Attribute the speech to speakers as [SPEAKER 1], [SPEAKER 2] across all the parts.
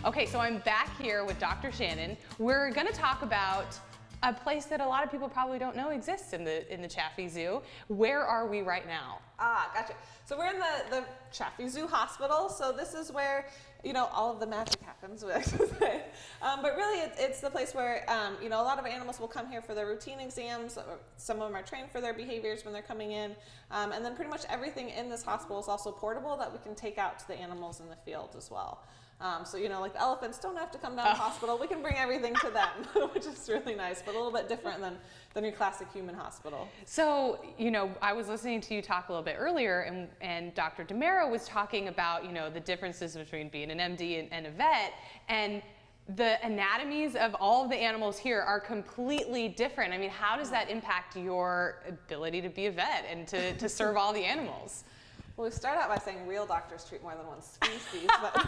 [SPEAKER 1] Okay, so I'm back here with Dr. Shannon. We're gonna talk about a place that a lot of people probably don't know exists in the Chaffee Zoo. Where are we right now?
[SPEAKER 2] Ah, gotcha. So we're in the Chaffee Zoo Hospital. So this is where, you know, all of the magic happens, we like to say. But really, it's the place where, you know, a lot of animals will come here for their routine exams. Some of them are trained for their behaviors when they're coming in. And then pretty much everything in this hospital is also portable that we can take out to the animals in the field as well. So, you know, like the elephants don't have to come down to the hospital. We can bring everything to them, which is really nice, but a little bit different than your classic human hospital. So,
[SPEAKER 1] you know, I was listening to you talk a little bit earlier, and Dr. DeMero was talking about, you know, the differences between being an MD and a vet, and the anatomies of all of the animals here are completely different. I mean, how does that impact your ability to be a vet and to serve all the animals?
[SPEAKER 2] Well, we start out by saying real doctors treat more than one species, but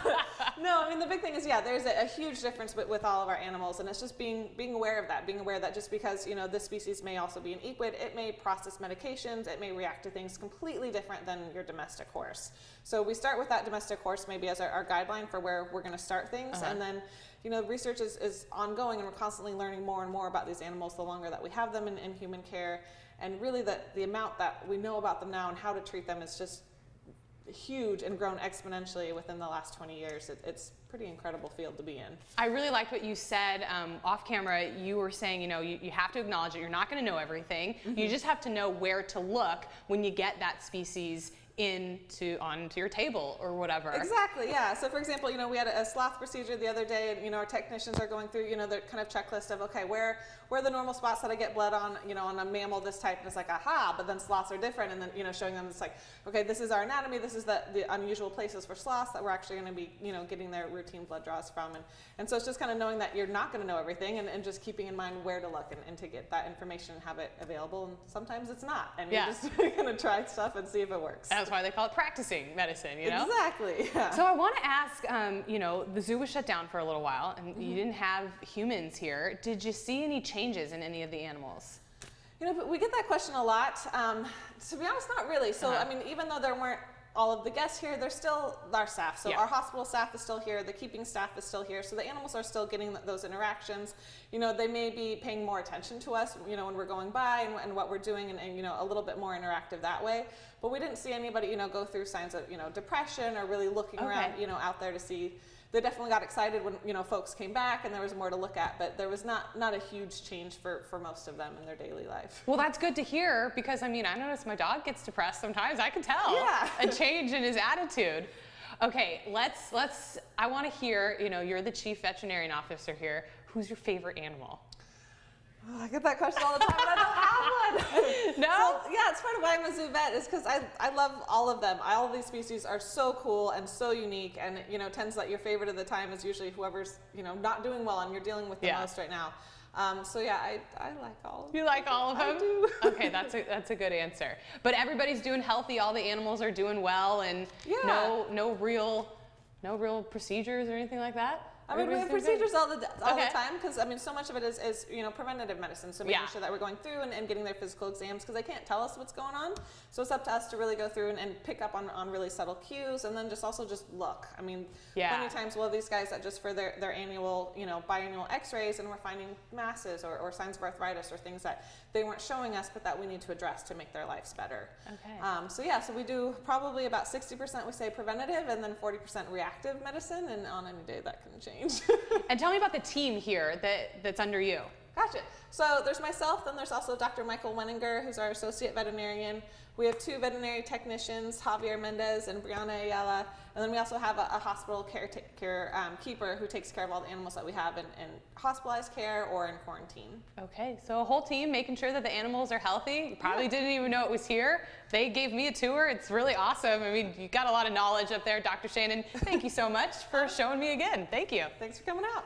[SPEAKER 2] no, I mean, the big thing is, yeah, there's a huge difference with all of our animals, and it's just being aware of that, just because, you know, this species may also be an equid, it may process medications, it may react to things completely different than your domestic horse. So we start with that domestic horse maybe as our guideline for where we're gonna start things, and then, you know, research is ongoing, and we're constantly learning more and more about these animals the longer that we have them in human care, and really the amount that we know about them now and how to treat them is just huge and grown exponentially within the last 20 years. It's a pretty incredible field to be in.
[SPEAKER 1] I really liked what you said off camera. You were saying, you know, you have to acknowledge that you're not going to know everything. You just have to know where to look when you get that species onto your table or whatever.
[SPEAKER 2] Exactly, yeah. So for example, you know, we had a sloth procedure the other day, and, you know, our technicians are going through, you know, the kind of checklist of, okay, where are the normal spots that I get blood on, you know, on a mammal this type, and it's like, aha, but then sloths are different, and then, you know, showing them it's like, okay, this is our anatomy, this is the unusual places for sloths that we're actually going to be, you know, getting their routine blood draws from, and so it's just kind of knowing that you're not going to know everything, and just keeping in mind where to look and to get that information and have it available, and sometimes it's not, and you're just going to try stuff and see if it works.
[SPEAKER 1] That's why they call it practicing medicine, you know?
[SPEAKER 2] Exactly, yeah.
[SPEAKER 1] So I want to ask, you know, the zoo was shut down for a little while, and you didn't have humans here. Did you see any changes in any of the animals?
[SPEAKER 2] You know, we get that question a lot. To be honest, not really. So, I mean, even though there weren't all of the guests here, there's still our staff. So our hospital staff is still here, the keeping staff is still here, so the animals are still getting those interactions. You know, they may be paying more attention to us, you know, when we're going by and what we're doing, and, you know, a little bit more interactive that way. But we didn't see anybody, you know, go through signs of, you know, depression or really looking around, you know, out there to see. They definitely got excited when, you know, folks came back and there was more to look at, but there was not a huge change for most of them in their daily life.
[SPEAKER 1] Well, that's good to hear, because I mean, I notice my dog gets depressed sometimes. I can tell a change in his attitude. Okay, I want to hear, you know, you're the chief veterinarian officer here. Who's your favorite animal?
[SPEAKER 2] Oh, I get that question all the time, but I don't have one.
[SPEAKER 1] No?
[SPEAKER 2] So, yeah, it's part of why I'm a zoo vet, is because I love all of them. All of these species are so cool and so unique, and, you know, it tends that your favorite of the time is usually whoever's, you know, not doing well and you're dealing with the most right now. So yeah, I like all of them.
[SPEAKER 1] You like all of them?
[SPEAKER 2] I do.
[SPEAKER 1] Okay, that's a good answer. But everybody's doing healthy, all the animals are doing well, and no real procedures or anything like that?
[SPEAKER 2] I mean, we have procedures all the time, because, I mean, so much of it is you know, preventative medicine. So making sure that we're going through and getting their physical exams, because they can't tell us what's going on. So it's up to us to really go through and pick up on really subtle cues, and then just look. I mean, plenty of times we'll have these guys that just for their annual, you know, biannual x-rays, and we're finding masses or signs of arthritis or things that they weren't showing us, but that we need to address to make their lives better. Okay. So yeah, so we do probably about 60% we say preventative, and then 40% reactive medicine, and on any day that can change.
[SPEAKER 1] And tell me about the team here that's under you.
[SPEAKER 2] Gotcha. So there's myself, then there's also Dr. Michael Wenninger, who's our associate veterinarian. We have 2 veterinary technicians, Javier Mendez and Brianna Ayala, and then we also have a hospital keeper who takes care of all the animals that we have in hospitalized care or in quarantine. Okay,
[SPEAKER 1] so a whole team making sure that the animals are healthy. You probably didn't even know it was here. They gave me a tour. It's really awesome. I mean, you got a lot of knowledge up there, Dr. Shannon. Thank you so much for showing me again. Thank you.
[SPEAKER 2] Thanks for coming out.